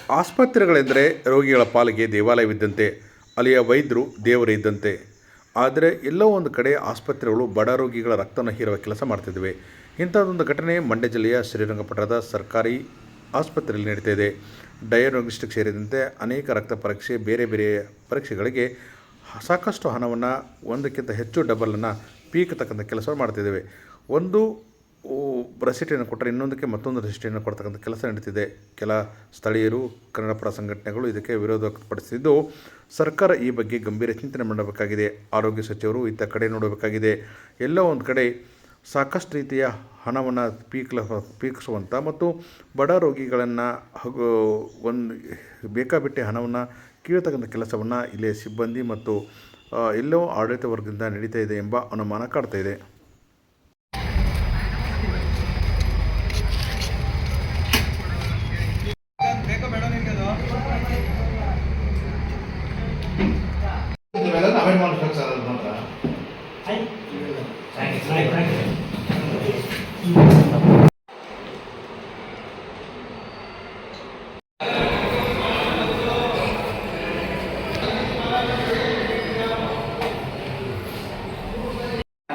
ಆಸ್ಪತ್ರೆಗಳೆಂದರೆ ರೋಗಿಗಳ ಪಾಲಿಗೆ ದೇವಾಲಯವಿದ್ದಂತೆ, ಅಲ್ಲಿಯ ವೈದ್ಯರು ದೇವರೇ ಇದ್ದಂತೆ. ಆದರೆ ಎಲ್ಲೋ ಒಂದು ಕಡೆ ಆಸ್ಪತ್ರೆಗಳು ಬಡ ರೋಗಿಗಳ ರಕ್ತವನ್ನು ಹೀರುವ ಕೆಲಸ ಮಾಡ್ತಿದ್ದಾವೆ. ಇಂಥದ್ದೊಂದು ಘಟನೆ ಮಂಡ್ಯ ಜಿಲ್ಲೆಯ ಶ್ರೀರಂಗಪಟ್ಟಣದ ಸರ್ಕಾರಿ ಆಸ್ಪತ್ರೆಯಲ್ಲಿ ನಡೀತಾ ಇದೆ. ಡಯಾಗ್ನೋಸ್ಟಿಕ್ ಸೇರಿದಂತೆ ಅನೇಕ ರಕ್ತ ಪರೀಕ್ಷೆ, ಬೇರೆ ಬೇರೆ ಪರೀಕ್ಷೆಗಳಿಗೆ ಸಾಕಷ್ಟು ಹಣವನ್ನು ಒಂದಕ್ಕಿಂತ ಹೆಚ್ಚು ಡಬಲನ್ನು ಪೀಕತಕ್ಕಂಥ ಕೆಲಸ ಮಾಡ್ತಿದ್ದೇವೆ. ಒಂದು ರಸೀಟಿಯನ್ನು ಕೊಟ್ಟರೆ ಇನ್ನೊಂದಕ್ಕೆ ಮತ್ತೊಂದು ರಸೀಟಿಯನ್ನು ಕೊಡ್ತಕ್ಕಂಥ ಕೆಲಸ ನಡೀತಿದೆ. ಕೆಲ ಸ್ಥಳೀಯರು, ಕನ್ನಡಪರ ಸಂಘಟನೆಗಳು ಇದಕ್ಕೆ ವಿರೋಧ ವ್ಯಕ್ತಪಡಿಸಿದ್ದು, ಸರ್ಕಾರ ಈ ಬಗ್ಗೆ ಗಂಭೀರ ಚಿಂತನೆ ಮಾಡಬೇಕಾಗಿದೆ. ಆರೋಗ್ಯ ಸಚಿವರು ಇತ್ತ ಕಡೆ ನೋಡಬೇಕಾಗಿದೆ. ಎಲ್ಲೋ ಒಂದು ಕಡೆ ಸಾಕಷ್ಟು ರೀತಿಯ ಹಣವನ್ನು ಪೀಕಿಸುವಂಥ ಮತ್ತು ಬಡ ರೋಗಿಗಳನ್ನು ಒಂದು ಬೇಕಾಬಿಟ್ಟಿ ಹಣವನ್ನು ಕೀಳತಕ್ಕಂಥ ಕೆಲಸವನ್ನು ಇಲ್ಲಿಯ ಸಿಬ್ಬಂದಿ ಮತ್ತು ಎಲ್ಲೋ ಆಡಳಿತ ವರ್ಗದಿಂದ ನಡೀತಾ ಇದೆ ಎಂಬ ಅನುಮಾನ ಕಾಡ್ತಾ ಇದೆ.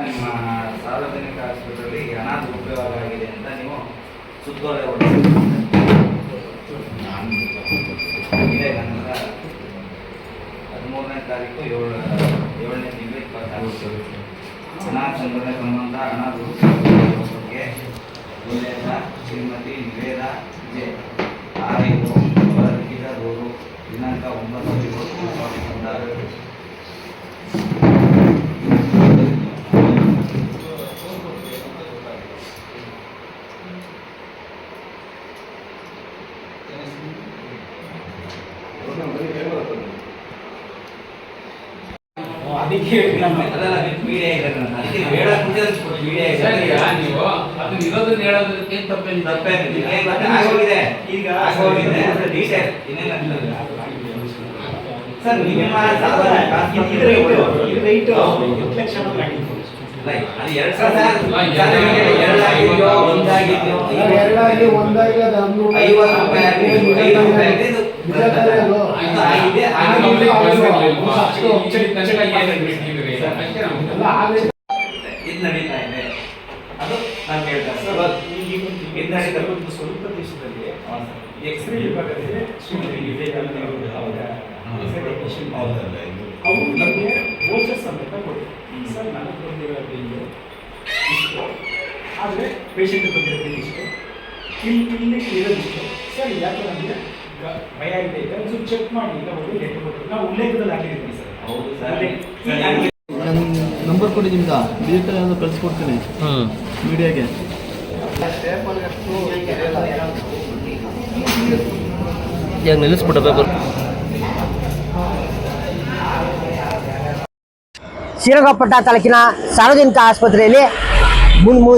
ನಿಮ್ಮ ಸಾರ್ವಜನಿಕ ಆಸ್ಪತ್ರೆಯಲ್ಲಿ ಹಣ ದುರುಪಯೋಗ ಆಗಿದೆ ಅಂತ ನೀವು ಸುತ್ತೋಲೆ ಇದೆ. ನನ್ನ 13ನೇ ತಾರೀಕು 7ನೇ ತಿಂಗಳು 26 ಹಣ ಸಂಗ್ರಹಣೆ ಸಂಬಂಧ ಹಣ ದುರುಪಯೋಗ ಬಗ್ಗೆ ಉಲ್ಲೇಖ ಶ್ರೀಮತಿ ನಿವೇದ ಜೆ ಆರೈದು ಹೊರಲಿಖಿತ ದೂರು ದಿನಾಂಕ 9/7/2016. ಅದಕ್ಕೆ ಮೀಡಿಯಾ ಇದೆ, ಅದಕ್ಕೆ ಹೇಳಕ್ ಮುಂಚೆ ಮೀಡಿಯಾ ನೀವು ಅದನ್ನ ಇರೋದನ್ನ ಹೇಳೋದಕ್ಕೆ ತಪ್ಪೇನಿದೆ. ಈಗ ಡೀಟೇಲ್ ಇನ್ನೇನು ಸರ್, ನಿಮ್ಮ ಇದು ನಡೀತಾ ಇದೆ. ಅದು ನಾನು ಹೇಳ್ತಾ ಸ್ವಲ್ಪ ದೇಶದಲ್ಲಿ ಎಕ್ಸ್ರೇ ವಿಭಾಗದಲ್ಲಿ ಅವರು ನಮಗೆ ವೋಚರ್ ಸಮೇತ ಕೊಡ್ತಾರೆ. ಸರ್, ನನಗೆ ಬಂದಿರೋ ಬಿಲ್ಲು ಇಷ್ಟು, ಆದರೆ ಪೇಷಂಟ್ ಬಂದಿರೋ ಬಿಲ್ ಇಷ್ಟು, ಇಲ್ಲಿ ಇರೋದಿಷ್ಟು. ಸರ್, ಯಾಕೆ ನಮಗೆ ಭಯ ಇದೆ, ಒಂದು ಚೆಕ್ ಮಾಡಿ ಇಲ್ಲ ಹೋಗಿ ಲೆಟರ್ ಕೊಟ್ಟರು. ನಾವು ಉಲ್ಲೇಖದಲ್ಲಿ ಹಾಕಿದ್ದೀವಿ ಸರ್. ಹೌದು ಸರ್, ನನ್ನ ನಂಬರ್ ಕೊಡಿ, ನಿಮ್ದು ಡಿಜಿಟಲ್ ಯಾವುದು ಕಳಿಸ್ಕೊಡ್ತೀನಿ ಮೀಡಿಯಾಗೆ. ಈಗ ನಿಲ್ಲಿಸ್ಬಿಟ್ಟು ಪೇಪರ್. ಶ್ರೀರಂಗಪಟ್ಟಣ ತಾಲೂಕಿನ ಸಾರ್ವಜನಿಕ ಆಸ್ಪತ್ರೆಯಲ್ಲಿ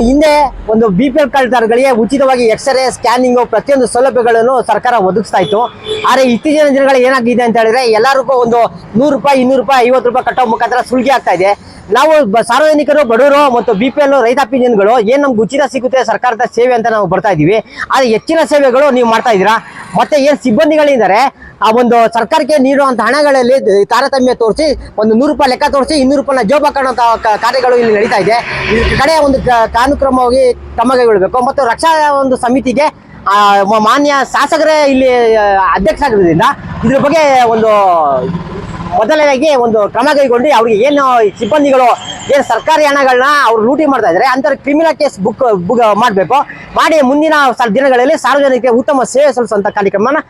ಹಿಂದೆ ಒಂದು BPL ಕಾರ್ಡ್ಗಳಿಗೆ ಉಚಿತವಾಗಿ ಎಕ್ಸ್ರೇ, ಸ್ಕ್ಯಾನಿಂಗು, ಪ್ರತಿಯೊಂದು ಸೌಲಭ್ಯಗಳನ್ನು ಸರ್ಕಾರ ಒದಗಿಸ್ತಾ ಇತ್ತು. ಆದರೆ ಇತ್ತೀಚಿನ ದಿನಗಳು ಏನಾಗಿದೆ ಅಂತ ಹೇಳಿದ್ರೆ ಎಲ್ಲರಿಗೂ ಒಂದು 100 ರೂಪಾಯಿ, 200 ರೂಪಾಯಿ, 50 ರೂಪಾಯಿ ಕಟ್ಟೋ ಮುಖಾಂತರ ಸುಲಿಗೆ ಆಗ್ತಾ ಇದೆ. ನಾವು ಸಾರ್ವಜನಿಕರು, ಬಡವರು ಮತ್ತು BPL ರೈತಾಪಿ ಜನಗಳು ಏನು ನಮ್ಗೆ ಉಚಿತ ಸಿಗುತ್ತೆ ಸರ್ಕಾರದ ಸೇವೆ ಅಂತ ನಾವು ಬರ್ತಾ ಇದ್ದೀವಿ. ಆದರೆ ಹೆಚ್ಚಿನ ಸೇವೆಗಳು ನೀವು ಮಾಡ್ತಾ ಇದ್ದೀರಾ. ಮತ್ತೆ ಏನು ಸಿಬ್ಬಂದಿಗಳಿದ್ದಾರೆ, ಆ ಒಂದು ಸರ್ಕಾರಕ್ಕೆ ನೀಡುವಂಥ ಹಣಗಳಲ್ಲಿ ತಾರತಮ್ಯ ತೋರಿಸಿ ಒಂದು 100 ರೂಪಾಯಿ ಲೆಕ್ಕ ತೋರಿಸಿ 200 ರೂಪಾಯಿನ ಜೋಬ್ ಹಾಕೋಣಂಥ ಕಾರ್ಯಗಳು ಇಲ್ಲಿ ನಡೀತಾ ಇದೆ. ಇದ್ರ ಕಡೆ ಒಂದು ಕಾನೂನುಕ್ರಮವಾಗಿ ಕ್ರಮ ಕೈಗೊಳ್ಳಬೇಕು. ಮತ್ತು ರಕ್ಷಾ ಒಂದು ಸಮಿತಿಗೆ ಮಾನ್ಯ ಶಾಸಕರೇ ಇಲ್ಲಿ ಅಧ್ಯಕ್ಷರಾಗಿರೋದ್ರಿಂದ ಇದ್ರ ಬಗ್ಗೆ ಒಂದು ಮೊದಲನೇದಾಗಿ ಒಂದು ಕ್ರಮ ಕೈಗೊಂಡು ಅವ್ರಿಗೆ ಏನು ಸಿಬ್ಬಂದಿಗಳು ಏನು ಸರ್ಕಾರಿ ಹಣಗಳನ್ನ ಅವ್ರು ಲೂಟಿ ಮಾಡ್ತಾ ಇದ್ದಾರೆ ಅಂತ ಕ್ರಿಮಿನಲ್ ಕೇಸ್ ಬುಕ್ ಮಾಡಬೇಕು. ಮಾಡಿ ಮುಂದಿನ ದಿನಗಳಲ್ಲಿ ಸಾರ್ವಜನಿಕರಿಗೆ ಉತ್ತಮ ಸೇವೆ ಸಲ್ಲಿಸುವಂಥ ಕಾರ್ಯಕ್ರಮನ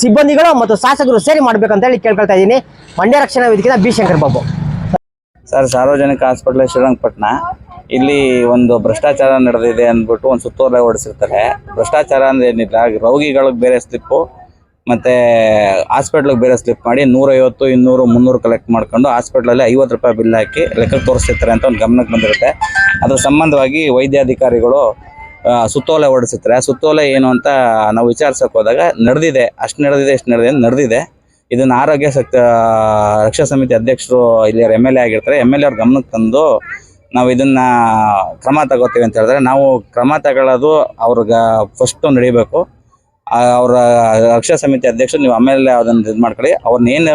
ಸಿಬ್ಬಂದಿಗಳು ಮತ್ತು ಶಾಸಕರು ಸೇರಿ ಮಾಡಬೇಕಂತ ಹೇಳಿ ಕೇಳ್ಕೊಳ್ತಾ ಇದ್ದೀನಿ. ಮಂಡ್ಯ ರಕ್ಷಣಾ ವೇದಿಕೆಯ ಬಿ ಶಂಕರ್ ಬಾಬು ಸರ್. ಸಾರ್ವಜನಿಕ ಆಸ್ಪತ್ರೆ ಶ್ರೀರಂಗಪಟ್ಟಣ ಇಲ್ಲಿ ಒಂದು ಭ್ರಷ್ಟಾಚಾರ ನಡೆದಿದೆ ಅಂದ್ಬಿಟ್ಟು ಒಂದು ಸುತ್ತೋಲೆ ಹೊಡಿಸಿರ್ತಾರೆ. ಭ್ರಷ್ಟಾಚಾರ ಅಂದ್ರೆ ಏನಿಲ್ಲ, ರೋಗಿಗಳಿಗೆ ಬೇರೆ ಸ್ಲಿಪ್ಪು ಮತ್ತು ಹಾಸ್ಪಿಟ್ಲಿಗೆ ಬೇರೆ ಸ್ಲಿಪ್ ಮಾಡಿ 150, 200, 300 ಕಲೆಕ್ಟ್ ಮಾಡ್ಕೊಂಡು ಹಾಸ್ಪಿಟ್ಲಲ್ಲಿ 50 ರೂಪಾಯಿ ಬಿಲ್ ಹಾಕಿ ಲೆಕ್ಕಕ್ಕೆ ತೋರಿಸ್ತಿರ್ತಾರೆ ಅಂತ ಒಂದು ಗಮನಕ್ಕೆ ಬಂದಿರುತ್ತೆ. ಅದ್ರ ಸಂಬಂಧವಾಗಿ ವೈದ್ಯಾಧಿಕಾರಿಗಳು ಸುತ್ತೋಲೆ ಹೊಡಿಸಿರ್ತಾರೆ. ಸುತ್ತೋಲೆ ಏನು ಅಂತ ನಾವು ವಿಚಾರಿಸೋಕೆ ಹೋದಾಗ ನಡೆದಿದೆ, ಅಷ್ಟು ನಡೆದಿದೆ, ಎಷ್ಟು ನಡೆದಿದೆ. ಇದನ್ನು ಆರೋಗ್ಯ ರಕ್ಷಾ ಸಮಿತಿ ಅಧ್ಯಕ್ಷರು ಇಲ್ಲಿ MLA ಆಗಿರ್ತಾರೆ. MLA ಅವ್ರ ಗಮನಕ್ಕೆ ತಂದು ನಾವು ಇದನ್ನು ಕ್ರಮ ತಗೋತೀವಿ ಅಂತ ಹೇಳಿದ್ರೆ, ನಾವು ಕ್ರಮ ತಗೊಳ್ಳೋದು ಅವ್ರಿಗೆ ಫಸ್ಟು ನಡಿಬೇಕು. ಅವರ ರಕ್ಷಾ ಸಮಿತಿ ಅಧ್ಯಕ್ಷರು ನೀವು ಆಮೇಲೆ ಅದನ್ನು ಇದು ಮಾಡ್ಕೊಳ್ಳಿ. ಅವ್ರನ್ನ ಏನು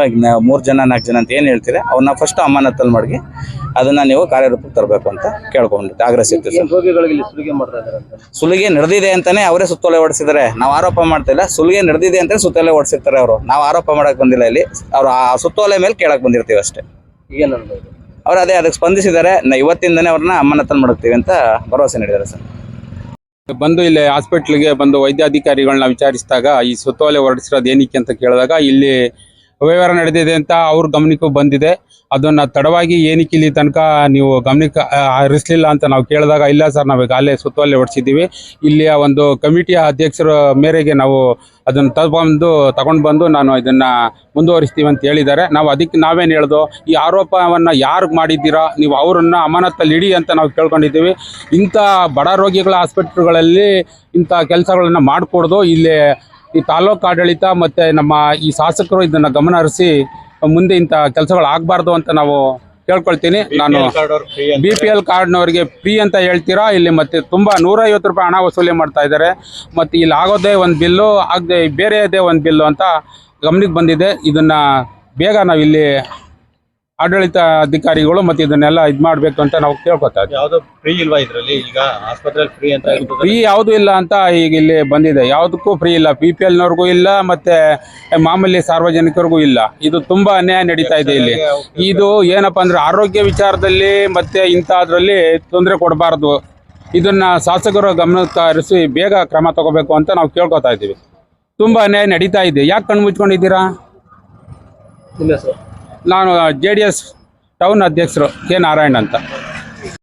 3 ಜನ 4 ಜನ ಅಂತ ಏನು ಹೇಳ್ತೀರಿ ಅವ್ರನ್ನ ಫಸ್ಟ್ ಅಮಾನತಲ್ಲಿ ಮಾಡಿ ಅದನ್ನು ನೀವು ಕಾರ್ಯರೂಪಕ್ಕೆ ತರಬೇಕು ಅಂತ ಕೇಳ್ಕೊಂಡಿದ್ದೆ, ಆಗ್ರಹಿಸಿರ್ತೀವಿ ಸರ್. ರೋಗಿಗಳಿಗೆ ಇಲ್ಲಿ ಸುಲಿಗೆ ಮಾಡ್ತಾ ಇದ್ದಾರೆ ಅಂತ. ಸುಲಿಗೆ ನಡೆದಿದೆ ಅಂತಾನೆ ಅವರೇ ಸುತ್ತೋಲೆ ಹೊಡಿಸಿದ್ದಾರೆ. ನಾವು ಆರೋಪ ಮಾಡ್ತಾ ಇಲ್ಲ, ಸುಲಿಗೆ ನಡೆದಿದೆ ಅಂತ ಸುತ್ತೋಲೆ ಹೊಡಿಸಿರ್ತಾರೆ ಅವರು. ನಾವು ಆರೋಪ ಮಾಡಕ್ ಬಂದಿಲ್ಲ ಇಲ್ಲಿ, ಅವ್ರು ಆ ಸುತ್ತೋಲೆ ಮೇಲೆ ಕೇಳಕ್ ಬಂದಿರ್ತೀವಿ ಅಷ್ಟೇ. ಏನು ಅನ್ಬೋದು? ಅವ್ರು ಅದಕ್ಕೆ ಸ್ಪಂದಿಸಿದ್ದಾರೆ. ಇವತ್ತಿಂದನೇ ಅವ್ರನ್ನ ಅಮಾನತಲ್ಲಿ ಮಾಡುತ್ತೀವಿ ಅಂತ ಭರವಸೆ ನೀಡಿದ್ದಾರೆ ಸರ್. ಬಂದು ಇಲ್ಲಿ ಹಾಸ್ಪಿಟ್ಲಿಗೆ ಬಂದು ವೈದ್ಯಾಧಿಕಾರಿಗಳನ್ನ ವಿಚಾರಿಸಿದಾಗ ಈ ಸುತ್ತೋಲೆ ಹೊರಡಿಸಿರೋದು ಏನಕ್ಕೆ ಅಂತ ಕೇಳಿದಾಗ ಇಲ್ಲಿ ಅವ್ಯವಹಾರ ನಡೆದಿದೆ ಅಂತ ಅವ್ರ ಗಮನಕ್ಕೂ ಬಂದಿದೆ. ಅದನ್ನು ತಡವಾಗಿ ಏನಕ್ಕೆ ಇಲ್ಲಿ ತನಕ ನೀವು ಗಮನಕ್ಕೆ ಹರಿಸಲಿಲ್ಲ ಅಂತ ನಾವು ಕೇಳಿದಾಗ ಇಲ್ಲ ಸರ್, ನಾವು ಈಗಾಗಲೇ ಸುತ್ತೋಲೆ ಹೊರಡಿಸಿದ್ದೀವಿ, ಇಲ್ಲಿಯ ಒಂದು ಕಮಿಟಿಯ ಅಧ್ಯಕ್ಷರ ಮೇರೆಗೆ ನಾವು ಅದನ್ನು ತಗೊಂಡು ಬಂದು ನಾನು ಇದನ್ನು ಮುಂದುವರಿಸ್ತೀವಿ ಅಂತ ಹೇಳಿದ್ದಾರೆ. ನಾವು ಅದಕ್ಕೆ ನಾವೇನು ಹೇಳ್ದೋ, ಈ ಆರೋಪವನ್ನು ಯಾರಿಗೆ ಮಾಡಿದ್ದೀರಾ ನೀವು ಅವರನ್ನು ಅಮಾನತಲ್ಲಿ ಇಡಿ ಅಂತ ನಾವು ಕೇಳ್ಕೊಂಡಿದ್ದೀವಿ. ಇಂಥ ಬಡ ರೋಗಿಗಳ ಆಸ್ಪತ್ರೆಗಳಲ್ಲಿ ಇಂಥ ಕೆಲಸಗಳನ್ನು ಮಾಡಿಕೊಡ್ದು ಇಲ್ಲಿ ಈ ತಾಲೂಕು ಆಡಳಿತ ಮತ್ತು ನಮ್ಮ ಈ ಶಾಸಕರು ಇದನ್ನು ಗಮನ ಹರಿಸಿ ಮುಂದೆ ಇಂಥ ಕೆಲಸಗಳು ಆಗಬಾರ್ದು ಅಂತ ನಾವು ಕೇಳ್ಕೊಳ್ತೀನಿ. ನಾನು BPL ಕಾರ್ಡ್ನವ್ರಿಗೆ ಫ್ರೀ ಅಂತ ಹೇಳ್ತೀರಾ, ಇಲ್ಲಿ ಮತ್ತೆ ತುಂಬ 150 ರೂಪಾಯಿ ಹಣ ವಸೂಲಿ ಮಾಡ್ತಾ ಇದ್ದಾರೆ. ಮತ್ತು ಇಲ್ಲಿ ಆಗೋದೇ ಒಂದು ಬಿಲ್ಲು, ಆಗದೆ ಬೇರೆಯದೇ ಒಂದು ಬಿಲ್ಲು ಅಂತ ಗಮನಕ್ಕೆ ಬಂದಿದೆ. ಇದನ್ನು ಬೇಗ ನಾವು ಇಲ್ಲಿ ಆಡಳಿತ ಅಧಿಕಾರಿಗಳು ಮತ್ತು ಇದನ್ನೆಲ್ಲ ಇದು ಮಾಡಬೇಕು ಅಂತ ನಾವು ಕೇಳ್ಕೊತಾ ಇದ್ದೀವಿ. ಯಾವುದು ಫ್ರೀ ಇಲ್ವಾ ಇದರಲ್ಲಿ? ಈಗ ಆಸ್ಪತ್ರೆಯಲ್ಲಿ ಫ್ರೀ ಅಂತ ಫ್ರೀ ಯಾವುದೂ ಇಲ್ಲ ಅಂತ ಈಗ ಇಲ್ಲಿ ಬಂದಿದೆ. ಯಾವುದಕ್ಕೂ ಫ್ರೀ ಇಲ್ಲ, BPLನವ್ರಿಗೂ ಇಲ್ಲ ಮತ್ತು ಮಾಮೂಲಿ ಸಾರ್ವಜನಿಕರಿಗೂ ಇಲ್ಲ. ಇದು ತುಂಬ ಅನ್ಯಾಯ ನಡೀತಾ ಇದೆ ಇಲ್ಲಿ. ಇದು ಏನಪ್ಪ ಅಂದರೆ ಆರೋಗ್ಯ ವಿಚಾರದಲ್ಲಿ ಮತ್ತು ಇಂಥದ್ರಲ್ಲಿ ತೊಂದರೆ ಕೊಡಬಾರ್ದು. ಇದನ್ನು ಶಾಸಕರು ಗಮನಕ್ಕೆ ಹರಿಸಿ ಬೇಗ ಕ್ರಮ ತಗೋಬೇಕು ಅಂತ ನಾವು ಕೇಳ್ಕೊತಾ ಇದ್ದೀವಿ. ತುಂಬ ಅನ್ಯಾಯ ನಡೀತಾ ಇದೆ. ಯಾಕೆ ಕಣ್ಣು ಮುಚ್ಕೊಂಡಿದ್ದೀರಾ? ನಿಮ್ಮ ಹೆಸರು? ನಾನು JDS ಟೌನ್ ಅಧ್ಯಕ್ಷರು K. ನಾರಾಯಣ್ ಅಂತ.